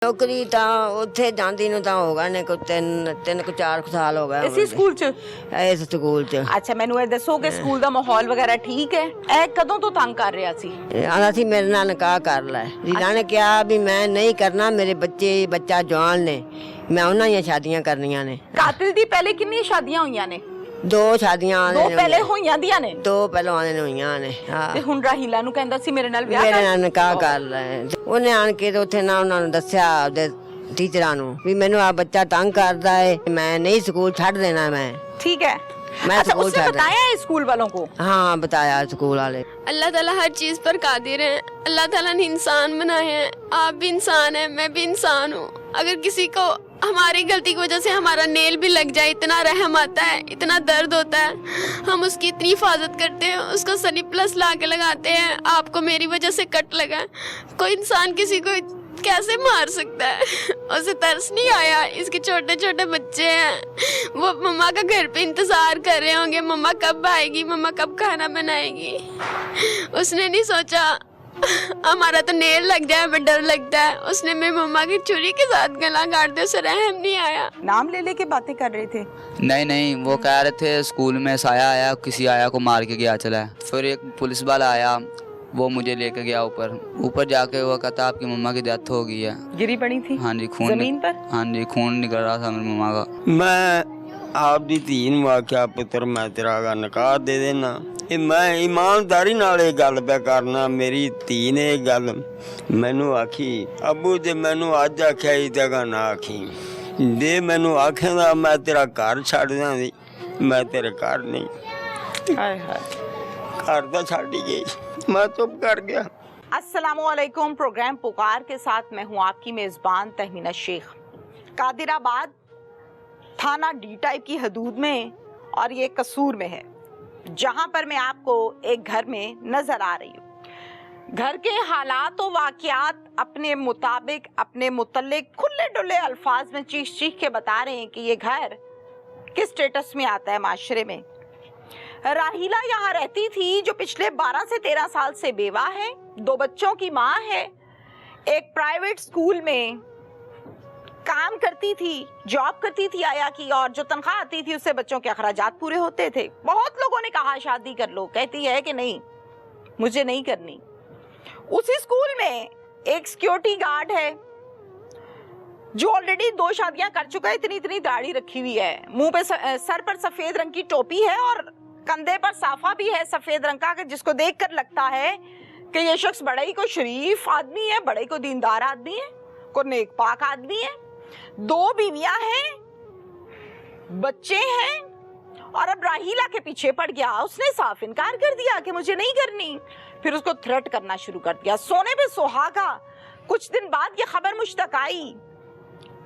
नौकरी ਤਾਂ ਉੱਥੇ ਜਾਂਦੀ ਨੂੰ ਤਾਂ ਹੋ ਗਏ ਨੇ ਕੋਈ 3-4 ਸਾਲ ਹੋ ਗਏ ਇਸੇ ਸਕੂਲ ਚ ਇਸ ਸਕੂਲ ਚ। ਅੱਛਾ, ਮੈਨੂੰ ਇਹ ਦੱਸੋ ਕਿ ਸਕੂਲ ਦਾ ਮਾਹੌਲ ਵਗੈਰਾ ਠੀਕ ਹੈ? ਇਹ ਕਦੋਂ ਤੋਂ ਤੰਗ ਕਰ ਰਿਹਾ ਸੀ? ਆਂਦਾ ਸੀ ਮੇਰੇ ਨਾਲ ਨਿਕਾਹ ਕਰ ਲੈ। ਰੀਲਾ ਨੇ ਕਿਹਾ ਵੀ ਮੈਂ ਨਹੀਂ ਕਰਨਾ, ਮੇਰੇ ਬੱਚਾ ਜਵਾਨ ਨੇ, ਮੈਂ ਉਹਨਾਂ ਦੀਆਂ ਸ਼ਾਦੀਆਂ ਕਰਨੀਆਂ ਨੇ। ਕਾਤਿਲ ਦੀ ਪਹਿਲੇ ਕਿੰਨੀ ਸ਼ਾਦੀਆਂ ਹੋਈਆਂ ਨੇ? 2 ਸ਼ਾਦੀਆਂ ਦੋ ਪਹਿਲੇ ਹੋਈਆਂ ਦੀਆਂ ਨੇ? 2 ਪਹਿਲਵਾਨਾਂ ਨੇ ਹੋਈਆਂ ਨੇ। ਹਾਂ, ਤੇ ਹੁਣ ਰਾਹੀਲਾ ਨੂੰ ਕਹਿੰਦਾ ਸੀ ਮੇਰੇ ਨਾਲ ਵਿਆਹ ਮੇਰੇ ਨਾਲ ਨਿਕਾਹ ਕਰ ਲੈ। ਉਹਨੇ ਆਣ ਕੇ ਤੇ ਉੱਥੇ ਨਾ ਉਹਨਾਂ ਨੂੰ ਦੱਸਿਆ ਉਹਦੇ ਟੀਚਰਾਂ ਨੂੰ ਵੀ ਮੈਨੂੰ ਆ ਬੱਚਾ ਤੰਗ ਕਰਦਾ है, मैं नहीं स्कूल छड़ देना मैं। ठीक है। मैं अच्छा, स्कूल उसने छड़ बताया है स्कूल वालों को? हाँ, बताया स्कूल वाले। अल्लाह ताला हर चीज़ पर कादिर है। अल्लाह ताला ने इंसान बनाए हैं, आप भी इंसान हैं, मैं भी इंसान हूँ। अगर किसी को हमारी गलती की वजह से हमारा नेल भी लग जाए, इतना रहम आता है, इतना दर्द होता है, हम उसकी इतनी हिफाजत करते हैं, उसको सनी प्लस ला के लगाते हैं। आपको मेरी वजह से कट लगा, कोई इंसान किसी को कैसे मार सकता है? उसे तरस नहीं आया? इसके छोटे छोटे बच्चे हैं, वो मम्मा का घर पे इंतजार कर रहे होंगे, मम्मा कब आएगी, मम्मा कब खाना बनाएगी। उसने नहीं सोचा हमारा तो नेल लग जाए हमें डर लगता है। उसने मेरी मम्मा की छुरी के साथ गला काट दिया, उसे रहम नहीं आया। नाम ले लेके बातें कर रहे थे? नहीं, वो कह रहे थे स्कूल में साया आया, किसी आया को मार के गया चला है। फिर एक पुलिस वाला आया, वो मुझे लेके गया ऊपर जाके वो कहता आपकी मम्मा की डेथ हो गई है। गिरी पड़ी थी? हाँ जी, खून जमीन पर? हाँ जी, खून निकल रहा था मेरी मम्मा का। मैं आपकी धी नूं आख्या पुत्र मैं तेरा निकाह दे देना। मैं ईमानदारी नाल ये गल पे करना। मेरी धी ने गल मैनू आखी, अबू जे मैनू अज आख्या ही जगह ना आखी, जे मैनू आखेगा मैं तेरा घर छड़ दी, मैं तेरे घर नहीं। हाय हाय, घर तो छड़ ही गई, मैं चुप कर गया। अस्सलामुअलैकुम। प्रोग्राम पुकार के साथ मैं हूँ आपकी मेज़बान तहमीना शेख। कादिराबाद थाना डी टाइप की हदूद में और ये कसूर में है, जहाँ पर मैं आपको एक घर में नजर आ रही हूँ। घर के हालात और वाक़यात अपने मुताबिक अपने मुतल्लिक खुले डुले अल्फाज में चीख चीख के बता रहे हैं कि ये घर किस स्टेटस में आता है माशरे में। राहीला यहाँ रहती थी, जो पिछले 12 से 13 साल से बेवा है, 2 बच्चों की माँ है, एक प्राइवेट स्कूल में काम करती थी, जॉब करती थी आया की, और जो तनख्वाह आती थी उससे बच्चों के अखराजात पूरे होते थे। बहुत लोगों ने कहा शादी कर लो, कहती है कि नहीं मुझे नहीं करनी। उसी स्कूल में एक सिक्योरिटी गार्ड है जो ऑलरेडी 2 शादियां कर चुका है, इतनी दाढ़ी रखी हुई है, मुंह पे सर पर सफेद रंग की टोपी है और कंधे पर साफा भी है सफेद रंग का, जिसको देखकर लगता है कि ये शख्स बड़ा ही को शरीफ आदमी है, बड़े को दीनदार आदमी है, को नेक पाक आदमी है। 2 बीवियां हैं, बच्चे हैं, और अब राहीला के पीछे पड़ गया। उसने साफ इनकार कर दिया कि मुझे नहीं करनी, फिर उसको थ्रेट करना शुरू कर दिया, सोने पे सुहागा। कुछ दिन बाद ये खबर मुझ तक आई,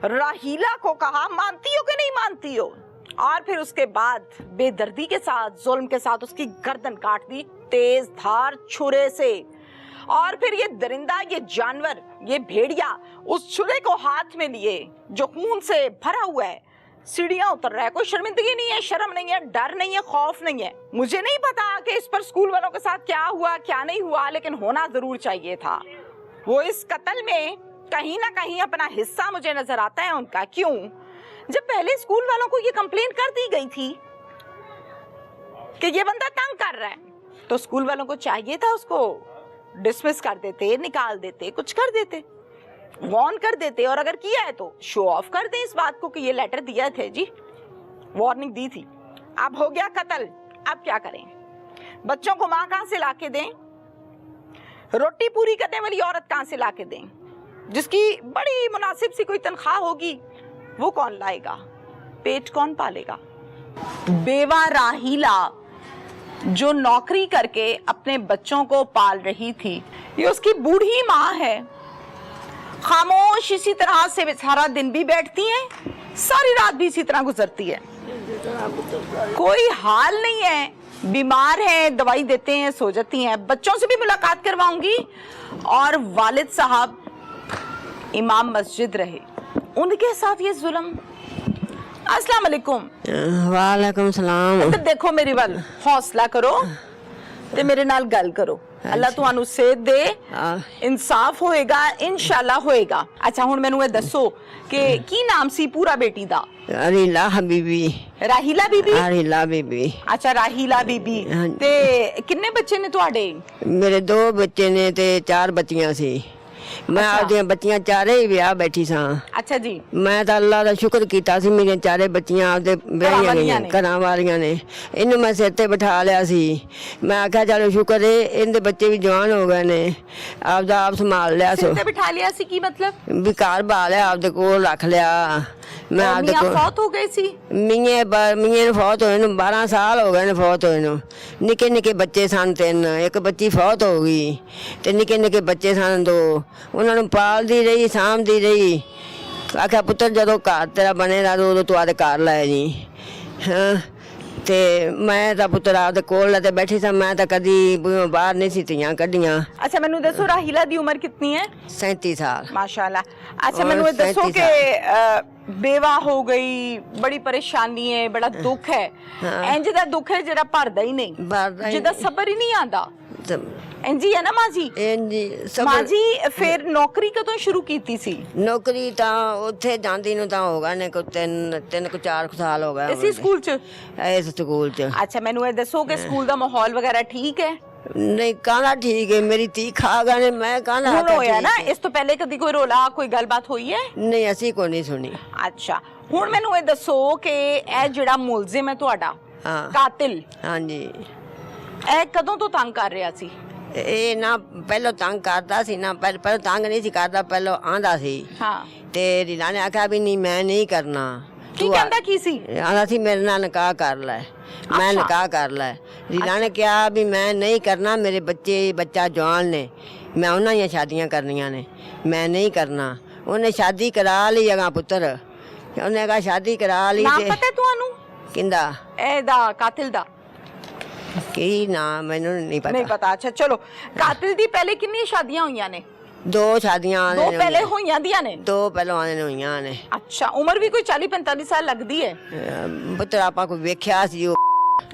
राहीला को कहा मानती हो कि नहीं मानती हो, और फिर उसके बाद बेदर्दी के साथ जुल्म के साथ उसकी गर्दन काट दी तेज धार छुरे से। और फिर ये दरिंदा, ये जानवर, ये भेड़िया उस छुरे को हाथ में लिए जो खून से भरा हुआ है, सीढ़ियां उतर रहा है। कोई शर्मिंदगी नहीं है, शर्म नहीं है, डर नहीं है, खौफ नहीं है। मुझे नहीं पता कि इस पर स्कूल वालों के साथ क्या हुआ क्या नहीं हुआ, लेकिन होना जरूर चाहिए था। वो इस कत्ल में कहीं ना कहीं अपना हिस्सा मुझे नजर आता है उनका। क्यों? जब पहले स्कूल वालों को ये कंप्लेंट कर दी गई थी कि ये बंदा तंग कर रहा है, तो स्कूल वालों को चाहिए था उसको डिसमिस कर देते, निकाल देते, कुछ कर देते, वार्न कर देते, और अगर किया है तो शो ऑफ कर दे इस बात को कि ये लेटर दिया थे जी, वार्निंग दी थी। अब हो गया कत्ल, अब क्या करें? बच्चों को माँ कहाँ से ला के दें? रोटी पूरी करने वाली औरत कहाँ से ला के दें? जिसकी बड़ी मुनासिब सी कोई तनख्वाह होगी, वो कौन लाएगा? पेट कौन पालेगा? बेवा राहीला जो नौकरी करके अपने बच्चों को पाल रही थी, ये उसकी बूढ़ी माँ है, खामोश इसी तरह से सारा दिन भी बैठती है, सारी रात भी इसी तरह गुजरती है, कोई हाल नहीं है, बीमार है, दवाई देते हैं, सो जाती हैं। बच्चों से भी मुलाकात करवाऊंगी, और वालिद साहब इमाम मस्जिद रहे, उनके साथ ये जुल्म। अस्सलाम वालेकुम। वालेकुम सलाम। देखो मेरी वाल, हौसला करो ते मेरे नाल गल करो। ਅੱਲਾ ਤੁਹਾਨੂੰ ਸੇਧ ਦੇ, ਹਾਂ ਇਨਸਾਫ ਹੋਏਗਾ, ਇਨਸ਼ਾਅੱਲਾ ਹੋਏਗਾ। ਅੱਛਾ ਹੁਣ ਮੈਨੂੰ ਇਹ ਦੱਸੋ ਕਿ ਕੀ ਨਾਮ ਸੀ ਪੂਰਾ ਬੇਟੀ ਦਾ? ਅਰੀਲਾ ਹਬੀਬੀ। ਰਾਹੀਲਾ ਬੀਬੀ। ਅਰੀਲਾ ਬੀਬੀ। ਅੱਛਾ ਰਾਹੀਲਾ ਬੀਬੀ। ਹਾਂਜੀ। ਤੇ ਕਿੰਨੇ ਬੱਚੇ ਨੇ ਤੁਹਾਡੇ? ਮੇਰੇ 2 ਬੱਚੇ ਨੇ ਤੇ 4 ਬੱਚੀਆਂ ਸੀ। ਮੈਂ ਅੱਛਾ। ਆਪਦੀਆਂ ਬੱਚੀਆਂ ਚਾਰੇ ਹੀ ਵਿਆਹ ਬੈਠੀ ਸਾਂ। ਅੱਛਾ ਜੀ। ਮੈਂ ਤਾਂ ਅੱਲਾ ਦਾ ਸ਼ੁਕਰ ਕੀਤਾ ਸੀ, ਮੇਰੀਆਂ ਚਾਰੇ ਬੱਚੀਆਂ ਆਪਦੇ ਵਿਆਹੀਆਂ ਵਾਲੀਆਂ ਗਈਆਂ, ਨੇ। ਘਰਾਂ ਵਾਲੀਆਂ ਨੇ। ਇਹਨੂੰ ਮੈਂ ਸਿਰ ਤੇ ਬਿਠਾ ਲਿਆ ਸੀ। ਮੈਂ ਆਖਿਆ ਚਲੋ ਸ਼ੁਕਰ ਏ ਇਹਦੇ ਬੱਚੇ ਵੀ ਜਵਾਨ ਹੋ ਗਏ ਨੇ, ਆਪਦਾ ਆਪ ਸੰਭਾਲ ਲਿਆ ਸੋ ਸਿਰ ਤੇ ਬਿਠਾ ਲਿਆ ਸੀ ਕੀ ਮਤਲਬ? ਵੀ ਘਰ ਬਾ ਲਿਆ, ਆਪਦੇ ਕੋਲ ਰੱਖ ਲਿਆ। ਮੈਂ ਆਪਦੇ ਮੀਆਂ ਕੋਲ ਫੌਤ ਹੋ ਗਏ ਸੀ? ਮੀਆਂ ਨੂੰ ਫੌਤ ਹੋਏ ਨੂੰ 12 ਸਾਲ ਹੋ ਗਏ ਨੇ ਫੌਤ ਹੋਏ ਨੂੰ। ਨਿੱਕੇ ਨਿੱਕੇ ਬੱਚੇ ਸਨ 3, ਇੱਕ ਬੱਚੀ ਫੌਤ ਹੋ ਗਈ ਤੇ ਨਿੱਕੇ ਨਿੱਕੇ ਬੱਚੇ ਸਨ 2। ਉਹਨਾਂ ਨੂੰ ਪਾਲਦੀ ਰਹੀ, ਸਾਂਭਦੀ ਰਹੀ। ਆਖਿਆ ਪੁੱਤਰ ਜਦੋਂ ਘਰ ਤੇਰਾ ਬਣੇਗਾ ਉਦੋਂ ਤੂੰ ਆਦੇ ਘਰ ਲੈ ਜੀ। ਹਾਂ ਤੇ ਮੈਂ ਤਾਂ ਪੁੱਤਰ ਆਪਦੇ ਕੋਲ ਲੈ ਤੇ ਬੈਠੀ ਸਾਂ। ਮੈਂ ਤਾਂ ਕਦੀ ਬਾਹਰ ਨਹੀਂ ਸੀ ਧੀਆਂ ਕੱਢੀਆਂ। ਅੱਛਾ ਮੈਨੂੰ ਦੱਸੋ ਰਾਹੀਲਾ ਦੀ ਉਮਰ ਕਿੰਨੀ ਹੈ? 37 ਸਾਲ। माशाल्लाह। अच्छा और मैंने दसो 37 कि बेवा हो गई, बड़ी परेशानी है, बड़ा दुख है। इंज दा दुख है जेड़ा भरदा ही नहीं, भरदा ही जिदा नहीं। सबर ही नहीं आंदा। ਤੇ इंजी है ना माँ जी? ਇੰਜੀ माँ जी फिर नौकरी कदों शुरू कीती सी? ਨੌਕਰੀ ਤਾਂ ਉੱਥੇ ਜਾਂਦੀ ਨੂੰ ਤਾਂ ਹੋ ਗਏ ਨੇ ਕੋਈ 4 ਸਾਲ ਹੋ ਗਏ इसी स्कूल च? ਇਸ ਸਕੂਲ ਚ। अच्छा मैंने दसो कि स्कूल दा माहौल वगैरह ठीक है? ਨਹੀਂ ਕਾਹਦਾ ਠੀਕ ਹੈ, ਮੇਰੀ ਧੀ ਖਾ ਗਏ ਨੇ, ਮੈਂ ਕਾਹਦਾ हुण ਆਖਿਆ होया ठीक ना, है। इस तो पहले कदी कोई रोला कोई गलबात हुई है? ਨਹੀਂ ਅਸੀਂ ਕੋਈ ਨਹੀਂ ਸੁਣੀ। अच्छा हुण मैनू दसो कि ए जेड़ा मुलजिम है तुहाडा ਹਾਂ कातिल, ਹਾਂਜੀ ए कदों तो तंग कर रहा सी? ਇਹ ਨਾ ਪਹਿਲਾਂ ਤੰਗ ਕਰਦਾ ਸੀ ਨਾ, ਪਹਿਲਾਂ ਤੰਗ ਨਹੀਂ ਸੀ ਕਰਦਾ, ਪਹਿਲਾਂ ਆਂਦਾ ਸੀ हाँ ਤੇ ਰੀਲਾ ਨੇ ਆਖਿਆ ਵੀ ਨਹੀਂ ਮੈਂ ਨਹੀਂ ਕਰਨਾ। की कहंदा की सी? ਆਂਦਾ ਸੀ ਮੇਰੇ ਨਾਲ ਨਿਕਾਹ ਕਰ ਲੈ, ਮੈਂ ਅੱਛਾ। ਨਿਕਾਹ ਕਰ ਲੈ। ਰੀਲਾ ਨੇ ਕਿਹਾ ਵੀ ਮੈਂ ਨਹੀਂ ਕਰਨਾ, ਮੇਰੇ ਬੱਚਾ ਜਵਾਨ ਨੇ, ਮੈਂ ਉਹਨਾਂ ਦੀਆਂ ਸ਼ਾਦੀਆਂ ਕਰਨੀਆਂ ਨੇ, ਮੈਂ ਨਹੀਂ ਕਰਨਾ। ਉਹਨੇ ਸ਼ਾਦੀ ਕਰਾ ਲਈ ਅਗਾ ਪੁੱਤਰ, ਉਹਨੇ ਕਹਾ ਸ਼ਾਦੀ ਕਰਾ ਲਈ नाम ਤੇ पता है तुहानू ਕਹਿੰਦਾ एदा कातिल दा? ਕੀ ਨਾ ਮੈਨੂੰ ਨਹੀਂ नहीं ਪਤਾ। पता। अच्छा चलो कातिल दी पहले कितनी शादियां हुईयां ने? 2 ਸ਼ਾਦੀਆਂ दो ਆਉਂਦੇ पहले हुईयां दियां ने? 2 ਪਹਿਲਵਾਨਾਂ ਨੇ ਹੋਈਆਂ ਨੇ। अच्छा उम्र भी कोई 40-45 साल लगदी है? ਪੁੱਤਰ ਆਪਾਂ ਕੋਈ ਵੇਖਿਆ ਸੀ ਉਹ,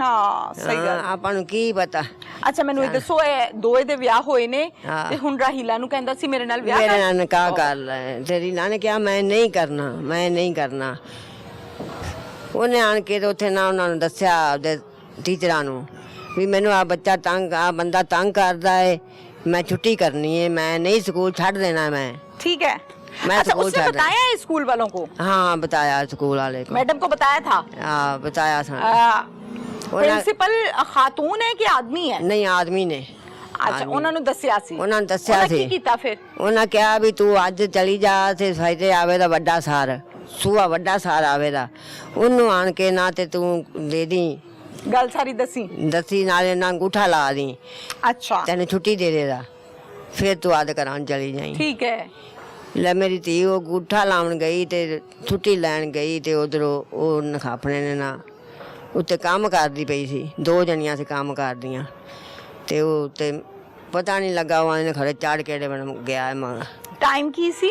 हाँ सही ਹਾਂ, गल। ਆਪਾਂ ਨੂੰ ਕੀ ਪਤਾ। अच्छा मैनू ये दसो ए दोए दे विआह होए ने हाँ। ते हुण राहीला नु कहंदा सी मेरे नाल विआह ਮੇਰੇ कर। ਨਾਲ ਨਿਕਾਹ ਕਰ ਲੈ। ਤੇ ਰੀਲਾ ਨੇ ਕਿਹਾ ਮੈਂ ਨਹੀਂ ਕਰਨਾ, ਮੈਂ ਨਹੀਂ ਕਰਨਾ। ਉਹਨੇ ਆਣ ਕੇ ਤੇ ਉੱਥੇ ਨਾ ਉਹਨਾਂ ਨੂੰ ਦੱਸਿਆ ਆਪਦੇ ਟੀਚਰਾਂ ਨੂੰ ਵੀ ਮੈਨੂੰ ਆ ਬੱਚਾ ਤੰਗ, ਆ ਬੰਦਾ ਤੰਗ ਕਰਦਾ ਏ, मैं छुट्टी करनी है, मैं नहीं स्कूल छੱਡ देना मैं। ठीक है। मैं अच्छा स्कूल उसने छੱਡ बताया है स्कूल वालों को? हाँ बताया स्कूल वाले को, मैडम को बताया था? हाँ बताया था। प्रिंसिपल खातून है कि आदमी है? नहीं आदमी ने। अच्छा ਉਹਨਾਂ ਨੂੰ ਦੱਸਿਆ ਸੀ? ਉਹਨਾਂ ਨੇ ਦੱਸਿਆ ਸੀ। ਕੀ ਕੀਤਾ ਫਿਰ? ਉਹਨਾਂ ਕਿਹਾ ਵੀ ਤੂੰ ਅੱਜ ਚਲੀ ਜਾ ਤੇ ਫਾਇਦੇ ਆਵੇ ਦਾ ਵੱਡਾ ਸਾਰ, ਸੂਆ ਵੱਡਾ ਸਾਰ ਆਵੇ ਦਾ, ਉਹਨੂੰ ਆਣ ਕੇ ਨਾ ਤੇ ਤੂੰ ਦੇ ਦੀ ਗੱਲ ਸਾਰੀ ਦੱਸੀ? ਦੱਸੀ ਨਾਲੇ ਨਾ ਅੰਗੂਠਾ ਲਾ ਦੀ, ਅੱਛਾ ਤੈਨੂੰ ਛੁੱਟੀ ਦੇ ਦੇਦਾ, ਫਿਰ ਤੂੰ ਆਦੇ ਘਰਾਂ ਚਲੀ ਜਾਈਂ। ਠੀਕ ਹੈ। ਲੈ ਮੇਰੀ ਧੀ ਉਹ ਅੰਗੂਠਾ ਲਾਉਣ ਗਈ ਤੇ ਛੁੱਟੀ ਲੈਣ ਗਈ ਤੇ ਉਧਰੋਂ ਉਹ ਨਖਾਪਣੇ ਨੇ ਨਾ ਉੱਤੇ ਕੰਮ ਕਰਦੀ ਪਈ ਸੀ, 2 ਜਣੀਆਂ ਸੀ ਕੰਮ ਕਰਦੀਆਂ ਤੇ ਉਹ ਤੇ ਪਤਾ ਨਹੀਂ ਲੱਗਾ ਉਹ ਇਹਨੇ ਖੜੇ ਚੜ ਕੇ ਬਣ ਗਿਆ। ਟਾਈਮ ਕੀ ਸੀ?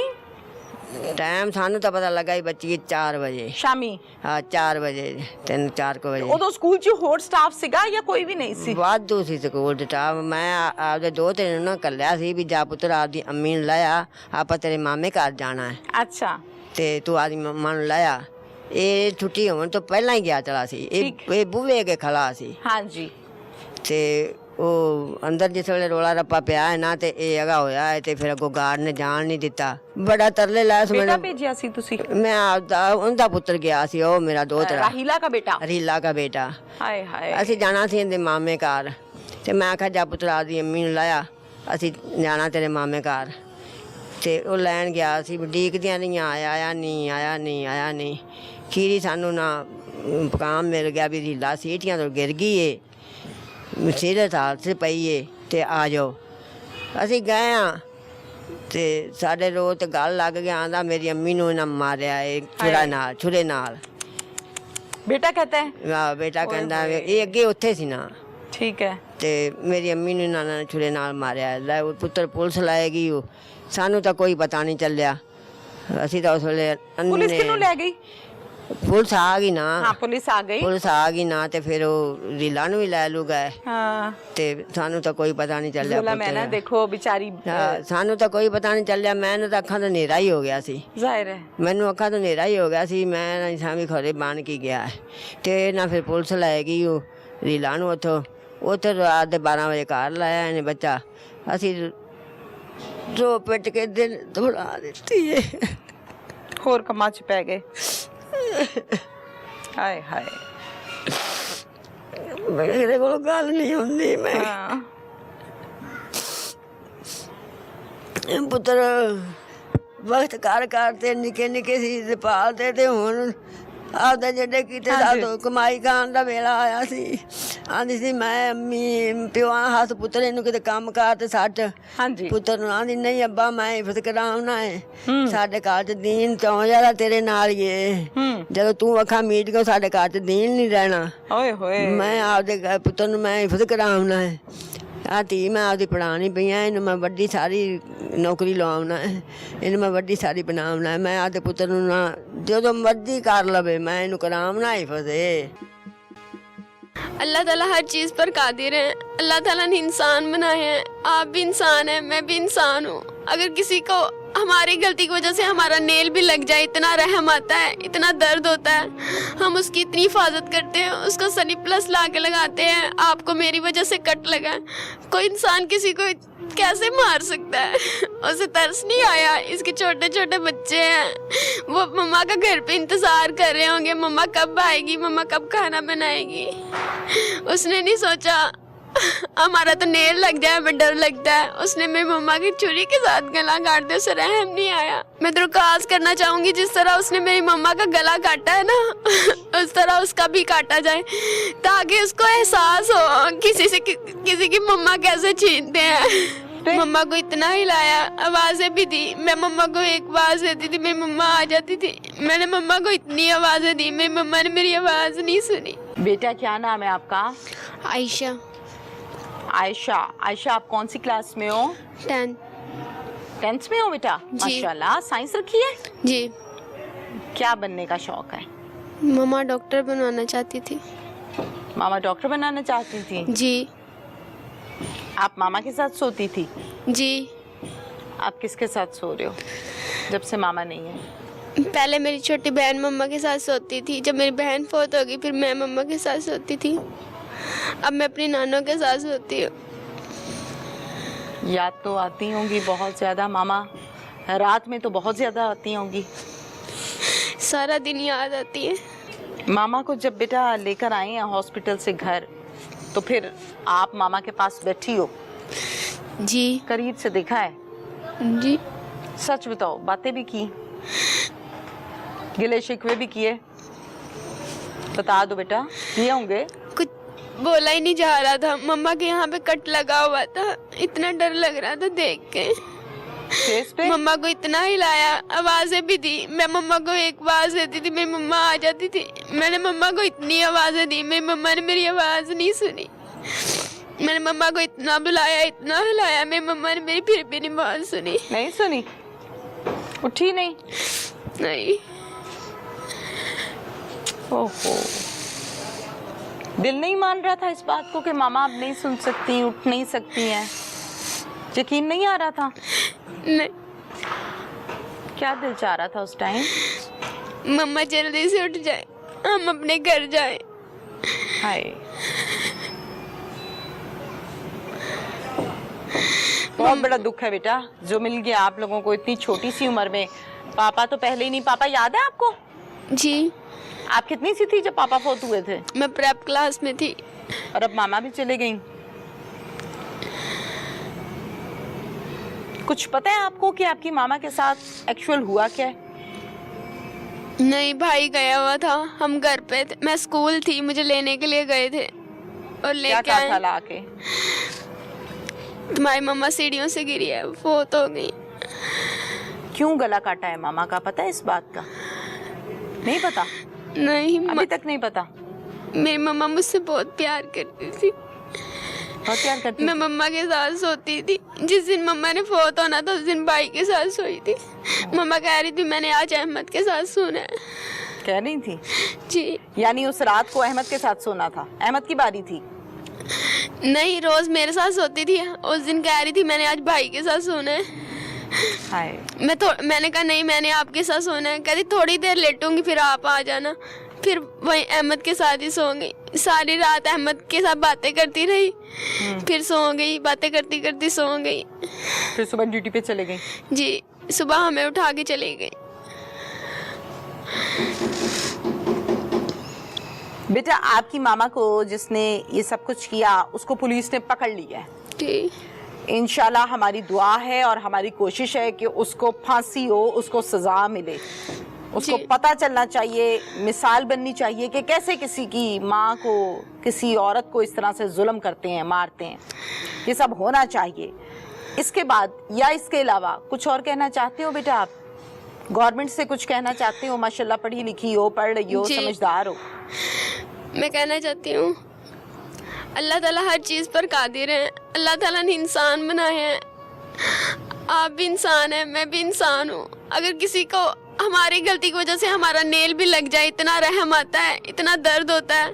ਟਾਈਮ ਸਾਨੂੰ ਤਾਂ ਪਤਾ ਲੱਗਾ ਹੀ ਬੱਚੀ 4 ਵਜੇ ਸ਼ਾਮੀ? ਹਾਂ 4 ਵਜੇ, 3-4 ਵਜੇ। ਉਦੋਂ ਸਕੂਲ 'ਚ ਹੋਰ ਸਟਾਫ ਸੀਗਾ ਜਾਂ ਕੋਈ ਵੀ ਨਹੀਂ ਸੀ? ਵਾਧੂ ਸੀ ਸਕੂਲ ਦੇ ਸਟਾਫ। ਮੈਂ ਆਪਦੇ 2-3 ਨੂੰ ਨਾ ਕੱਲਿਆ ਸੀ ਵੀ ਜਾ ਪੁੱਤਰ ਆਪਦੀ ਅੰਮੀ ਨੂੰ ਲਾਇਆ, ਆਪਾਂ ਤੇਰੇ ਮਾਮੇ ਘਰ ਜਾਣਾ ਹੈ ਅੱਛਾ ਤੇ ਤੂੰ ਆਪਦੀ ਮੰਮਾ ਨੂੰ ਲਾਇਆ। ਇਹ ਛੁੱਟੀ ਹੋਣ ਤੋਂ ਪਹਿਲਾਂ ਹੀ ਗਿਆ ਚਲਾ ਸੀ, ਇਹ ਬੂਹੇ ਕੇ ਖੜਾ ਸੀ। ਹਾਂਜੀ। ਤੇ ਉਹ ਅੰਦਰ ਜਿਸ ਵੇਲੇ ਰੋਲਾ ਰੱਪਾ ਪਿਆ ਹੈ ਨਾ ਤੇ ਇਹ ਹੈਗਾ ਹੋਇਆ ਹੈ ਤੇ ਫਿਰ ਅੱਗੋਂ ਗਾਰਡ ਨੇ ਜਾਣ ਨਹੀਂ ਦਿੱਤਾ। ਬੜਾ ਤਰਲੇ ਲਾਇਆ ਸੀ ਬੇਟਾ ਮੈਨੂੰ। ਭੇਜਿਆ ਸੀ ਤੁਸੀਂ? ਮੈਂ ਆਪਦਾ ਉਹਦਾ ਪੁੱਤਰ ਗਿਆ ਸੀ, ਉਹ ਮੇਰਾ ਦੋਤਰਾ ਰਾਹੀਲਾ ਦਾ ਬੇਟਾ? ਰੀਲਾ ਦਾ ਬੇਟਾ। ਹਾਏ ਹਾਏ। ਅਸੀਂ ਜਾਣਾ ਸੀ ਇਹਦੇ ਮਾਮੇ ਘਰ ਤੇ ਮੈਂ ਆਖਿਆ ਜਾ ਪੁੱਤਰ ਆਪਦੀ ਅੰਮੀ ਨੂੰ ਲਾਇਆ, ਅਸੀਂ ਜਾਣਾ ਤੇਰੇ ਮਾਮੇ ਘਰ। ਤੇ ਉਹ ਲੈਣ ਗਿਆ ਸੀ, ਡੀਕਦੀਆਂ ਰਹੀਆਂ, ਆਇਆ ਨਹੀਂ। ਖੀਰੀ ਸਾਨੂੰ ਨਾ ਪਕਾਮ ਮਿਲ ਗਿਆ ਵੀ ਰੀਲਾ ਸੀਟੀਆਂ ਤੋਂ ਗਿਰ ਗਈ ਏ, ਸੀਰੀਅਸ ਹਾਲਤ 'ਚ ਪਈ ਏ ਤੇ ਆ ਜਾਓ। ਅਸੀਂ ਗਏ ਹਾਂ ਤੇ ਸਾਡੇ ਰੋ ਤੇ ਗੱਲ ਲੱਗ ਗਿਆ, ਆਂਦਾ ਮੇਰੀ ਅੰਮੀ ਨੂੰ ਇਹਨਾਂ ਮਾਰਿਆ ਏ ਛੁਰੇ ਨਾਲ। ਬੇਟਾ ਕਹਤਾ ਹੈ? ਵਾਹ ਬੇਟਾ ਕਹਿੰਦਾ ਇਹ ਅੱਗੇ ਉੱਥੇ ਸੀ ਨਾ। ਠੀਕ ਹੈ। ਤੇ ਮੇਰੀ ਅੰਮੀ ਨੂੰ ਇਹਨਾਂ ਨੇ ਛੁਰੇ ਨਾਲ ਮਾਰਿਆ। ਲੈ ਉਹ ਪੁੱਤਰ ਪੁਲਿਸ ਲਾਏਗੀ, ਉਹ ਸਾਨੂੰ ਤਾਂ ਕੋਈ ਪਤਾ ਨਹੀਂ ਚੱਲਿਆ। ਅਸੀਂ ਤਾਂ ਉਸ ਵੇਲੇ ਪੁਲਿਸ ਕਿਹਨੂੰ ਲੈ ਗਈ? ਪੁਲਿਸ ਆ ਗਈ ਨਾ हाँ पुलिस आ गई। ਪੁਲਿਸ ਆ ਗਈ ਨਾ ਤੇ ਫਿਰ ਉਹ ਰੀਲਾ ਨੂੰ ਵੀ ਲੈ ਲੂ ਗਏ हाँ ਤੇ ਸਾਨੂੰ ਤਾਂ ਕੋਈ ਪਤਾ ਨਹੀਂ ਚੱਲਿਆ जुलम है ना, ਪੁੱਤਰ। देखो बेचारी ਹਾਂ, ਸਾਨੂੰ ਤਾਂ ਕੋਈ ਪਤਾ ਨਹੀਂ ਚੱਲਿਆ। ਮੈਨੂੰ ਤਾਂ ਅੱਖਾਂ ਤੋਂ ਹਨੇਰਾ ਹੀ ਹੋ ਗਿਆ ਸੀ। जाहिर है। ਮੈਨੂੰ ਅੱਖਾਂ ਤੋਂ ਹਨੇਰਾ ਹੀ ਹੋ ਗਿਆ ਸੀ। ਮੈਂ ਨਹੀਂ ਸਾਂ ਵੀ ਖਰੇ ਬਣ ਕੇ ਗਿਆ ਹੈ। ਤੇ ਨਾ ਫਿਰ ਪੁਲਿਸ ਲੈ ਗਈ ਉਹ ਰੀਲਾ ਨੂੰ ਉੱਥੋਂ ਰਾਤ ਦੇ 12 ਵਜੇ ਘਰ ਲਾਇਆ ਇਹਨੇ ਬੱਚਾ। ਅਸੀਂ ਰੋ ਪਿੱਟ ਕੇ ਦਿਨ ਦੌੜਾ ਦਿੱਤੀ ਹੈ। होर कमा च पै गए। हाय हाय। ਮੇਰੇ ਕੋਲ ਗੱਲ ਨਹੀਂ ਹੁੰਦੀ। ਮੈਂ हाँ ਪੁੱਤਰ ਵਕਤ ਕਰ ਤੇ ਨਿੱਕੇ ਨਿੱਕੇ ਸੀ ਤੇ ਪਾਲਦੇ ਤੇ ਹੁਣ ਆਪਦੇ ਜਿਹੜੇ ਕੀਤੇ ਸਾਡੋ ਕਮਾਈ ਖਾਣ ਦਾ ਵੇਲਾ ਆਇਆ ਸੀ। ਆਂਦੀ ਸੀ ਮੈਂ ਅੰਮੀ ਪਿਓਾਂ ਹੱਥ ਪੁੱਤਰ ਇਹਨੂੰ ਕਿਤੇ ਕੰਮ ਕਾਰ ਤੇ ਸੱਟ। हाँ जी। ਪੁੱਤਰ ਨੂੰ ਆਂਦੀ ਨਹੀਂ ਅੱਬਾ ਮੈਂ ਹਿਫਤ ਕਰਾਉਣਾ ਹੈ। ਸਾਡੇ ਘਰ ਚ ਦੀਨ ਚੌਂ ਜ਼ਿਆਦਾ ਤੇਰੇ ਨਾਲ ਹੀ ਏ। ਜਦੋਂ ਤੂੰ ਅੱਖਾਂ ਮੀਟ ਕੇ ਸਾਡੇ ਘਰ ਚ ਦੀਨ ਨਹੀਂ ਰਹਿਣਾ। ओए होए। ਮੈਂ ਆਪਦੇ ਪੁੱਤਰ ਨੂੰ ਮੈਂ ਹਿਫਤ ਕਰਾਉਣਾ ਹੈ। ਆ ਧੀ ਮੈਂ ਆਪਦੀ ਪੜਾਉਣੀ ਪਈਆਂ। ਇਹਨੂੰ ਮੈਂ ਵੱਡੀ ਸਾਰੀ ਨੌਕਰੀ ਲਵਾਉਣਾ ਹੈ। ਇਹਨੂੰ ਮੈਂ ਵੱਡੀ ਸਾਰੀ ਬਣਾਉਣਾ ਹੈ। ਮੈਂ ਆਪਦੇ ਪੁੱਤਰ ਨੂੰ ਨਾ ਜਦੋਂ ਮਰਜ਼ੀ ਕਰ ਲਵੇ ਮੈਂ ਇਹਨੂੰ ਕਰਾਉਣਾ ਹਿਫਤ। अल्लाह ताला हर चीज़ पर कादिर है। अल्लाह ताला ने इंसान बनाए हैं, आप भी इंसान हैं, मैं भी इंसान हूँ। अगर किसी को हमारी गलती की वजह से हमारा नेल भी लग जाए, इतना रहम आता है, इतना दर्द होता है। हम उसकी इतनी हिफाजत करते हैं, उसको सनी प्लस ला के लगाते हैं। आपको मेरी वजह से कट लगा है। कोई इंसान किसी को कैसे मार सकता है? उसे तरस नहीं आया? इसके छोटे छोटे बच्चे हैं, वो मम्मा का घर पे इंतज़ार कर रहे होंगे, मम्मा कब आएगी, मम्मा कब खाना बनाएगी। उसने नहीं सोचा हमारा तो नेल लग जाए, हमें डर लगता है। उसने मेरी मम्मा की छुरी के साथ गला काट दिया, उसे रहम नहीं आया। मैं दरख्वास्त करना चाहूँगी जिस तरह उसने मेरी मम्मा का गला काटा है ना उस तरह उसका भी काटा जाए, ताकि उसको एहसास हो किसी की मम्मा कैसे छीनते हैं। मम्मा को इतना हिलाया, आवाज़ें भी दी। मैं मम्मा को एक आवाज़ देती थी, मेरी मम्मा आ जाती थी। मैंने मम्मा को इतनी आवाज़ें दी, मेरी मम्मा ने मेरी आवाज़ नहीं सुनी। बेटा क्या नाम है आपका? आयशा। आयशा। आयशा आप कौन सी क्लास में हो? 10th में हो बेटा? जी। माशाल्लाह। साइंस रखी है? जी। क्या बनने का शौक है? मम्मा डॉक्टर बनवाना चाहती थी। मामा डॉक्टर बनाना चाहती थी? जी। आप मामा के साथ सोती थी? जी। आप किसके साथ सो रहे हो जब से मामा नहीं है? पहले मेरी छोटी बहन मम्मा के साथ सोती थी। जब मेरी बहन फोत हो गई फिर मैं मम्मा के साथ सोती थी। अब मैं अपनी नानों के साथ सोती हूँ। याद तो आती होंगी बहुत ज़्यादा मामा, रात में तो बहुत ज़्यादा आती होंगी। सारा दिन याद आती है। मामा को जब बेटा लेकर आए हैं हॉस्पिटल से घर, तो फिर आप मामा के पास बैठी हो? जी। करीब से देखा है? जी। सच बताओ, बातें भी की, गिले शिकवे भी किए? बता दो बेटा, किए होंगे? कुछ बोला ही नहीं जा रहा था। मम्मा के यहाँ पे कट लगा हुआ था, इतना डर लग रहा था देख के। फेस पे? मम्मा को इतना हिलाया, आवाज़ें भी दी। मैं मम्मा को एक आवाज़ देती थी, मेरी मम्मा आ जाती थी। मैंने मम्मा को इतनी आवाज़ें दी, मेरी मम्मा ने मेरी आवाज़ नहीं सुनी। मैंने मम्मा को इतना बुलाया, इतना हिलाया, मेरी मम्मा ने मेरी फिर भी नहीं बात सुनी। नहीं सुनी? उठी नहीं? नहीं। ओहो, दिल नहीं मान रहा था इस बात को कि मामा अब नहीं सुन सकती, उठ नहीं सकती हैं? यकीन नहीं आ रहा था? नहीं। क्या दिल चाह रहा था उस टाइम? मम्मा जल्दी से उठ जाए, हम अपने घर जाए। हाय, बहुत बड़ा दुख है बेटा जो मिल गया आप लोगों को इतनी छोटी सी उम्र में। पापा तो पहले ही नहीं। पापा याद है आपको? जी। आप कितनी सी थी जब पापा फोत हुए थे? मैं प्रेप क्लास में थी। और अब मामा भी चले गई। कुछ पता है आपको कि आपकी मामा के साथ एक्चुअल हुआ क्या है? नहीं, भाई गया हुआ था, हम घर पे थे। मैं स्कूल थी, मुझे लेने के लिए गए थे और क्या लेके कहा था आए। लाके? तुम्हारी मम्मा सीढ़ियों से गिरी है, वो तो हो गई। क्यों गला काटा है मामा का, पता है इस बात का? नहीं पता? नहीं, अभी तक नहीं पता? मेरी मम्मा मुझसे बहुत प्यार करती थी। और क्या करती मैं थी? मम्मा के साथ सोती थी। जिस दिन मम्मा ने फोत होना था उस दिन भाई के साथ सोई थी। मम्मा कह रही थी मैंने आज अहमद के साथ सोना है। कह रही थी? जी यानी उस रात को अहमद के साथ सोना था, अहमद की बारी थी? नहीं, रोज मेरे साथ सोती थी। उस दिन कह रही थी मैंने आज भाई के साथ सोना है। हाय। मैंने कहा नहीं, मैंने आपके साथ सोना है। कहती थोड़ी देर लेटूंगी फिर आप आ जाना। फिर वही अहमद के साथ ही सो गई। सारी रात अहमद के साथ बातें करती रही, फिर सो गई। बातें करती करती सो गई। फिर सुबह ड्यूटी पे चले गई? जी, सुबह हमें उठा के चली गई। बेटा, आपकी मामा को जिसने ये सब कुछ किया उसको पुलिस ने पकड़ लिया है। जी इंशाल्लाह हमारी दुआ है और हमारी कोशिश है कि उसको फांसी हो, उसको सजा मिले। उसको जी। पता चलना चाहिए, मिसाल बननी चाहिए कि कैसे किसी की माँ को, किसी औरत को इस तरह से जुल्म करते हैं, मारते हैं। ये सब होना चाहिए। इसके बाद या इसके अलावा कुछ और कहना चाहते हो बेटा आप? गवर्नमेंट से कुछ कहना चाहते हो? माशाल्लाह पढ़ी लिखी हो, पढ़ रही हो, जी। समझदार हो। मैं कहना चाहती हूँ अल्लाह ताला हर चीज़ पर कादिर है। अल्लाह ताला ने इंसान बनाए हैं। आप भी इंसान हैं, मैं भी इंसान हूँ। अगर किसी को हमारी गलती की वजह से हमारा नेल भी लग जाए, इतना रहम आता है, इतना दर्द होता है।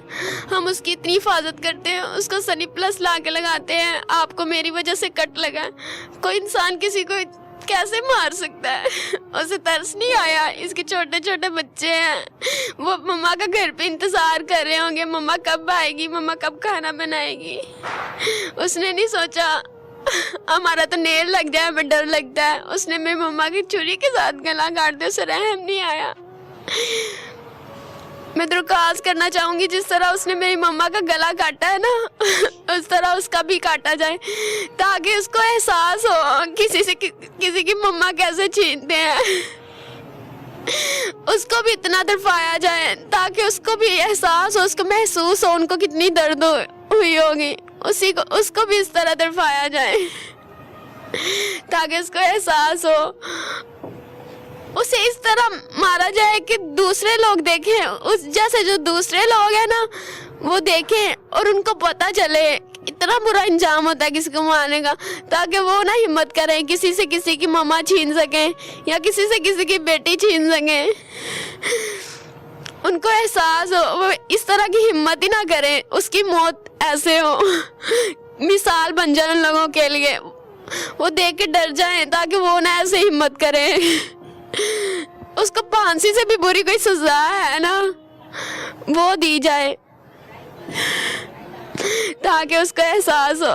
हम उसकी इतनी हिफाजत करते हैं, उसको सनी प्लस ला के लगाते हैं। आपको मेरी वजह से कट लगा है। कोई इंसान किसी को कैसे मार सकता है? उसे तरस नहीं आया? इसके छोटे छोटे बच्चे हैं, वो मम्मा का घर पे इंतजार कर रहे होंगे, मम्मा कब आएगी, मम्मा कब खाना बनाएगी। उसने नहीं सोचा हमारा तो नेल लग जाए, हमें डर लगता है। उसने मेरी मम्मा की छुरी के साथ गला काट दिया, उसे रहम नहीं आया। मैं दरख्वास्त करना चाहूंगी जिस तरह उसने मेरी मम्मा का गला काटा है ना, उस तरह उसका भी काटा जाए, ताकि उसको एहसास हो किसी की मम्मा कैसे छीनते हैं। उसको भी इतना तड़पाया जाए ताकि उसको भी एहसास हो, उसको महसूस हो उनको कितनी दर्द हुई होगी। उसको भी इस तरह तड़पाया जाए ताकि उसको एहसास हो। उसे इस तरह मारा जाए कि दूसरे लोग देखें, उस जैसे जो दूसरे लोग हैं ना वो देखें और उनको पता चले इतना बुरा इंजाम होता है किसी को मारने का, ताकि वो ना हिम्मत करें किसी से किसी की मम्मा छीन सकें या किसी से किसी की बेटी छीन सकें। उनको एहसास हो, वो इस तरह की हिम्मत ही ना करें, उसकी मौत ऐसे हो, मिसाल बन जाए उन लोगों के लिए। वो देख के डर जाएं ताकि वो ना ऐसे हिम्मत करें। उसको फांसी से भी बुरी कोई सजा है ना वो दी जाए ताकि उसको एहसास हो।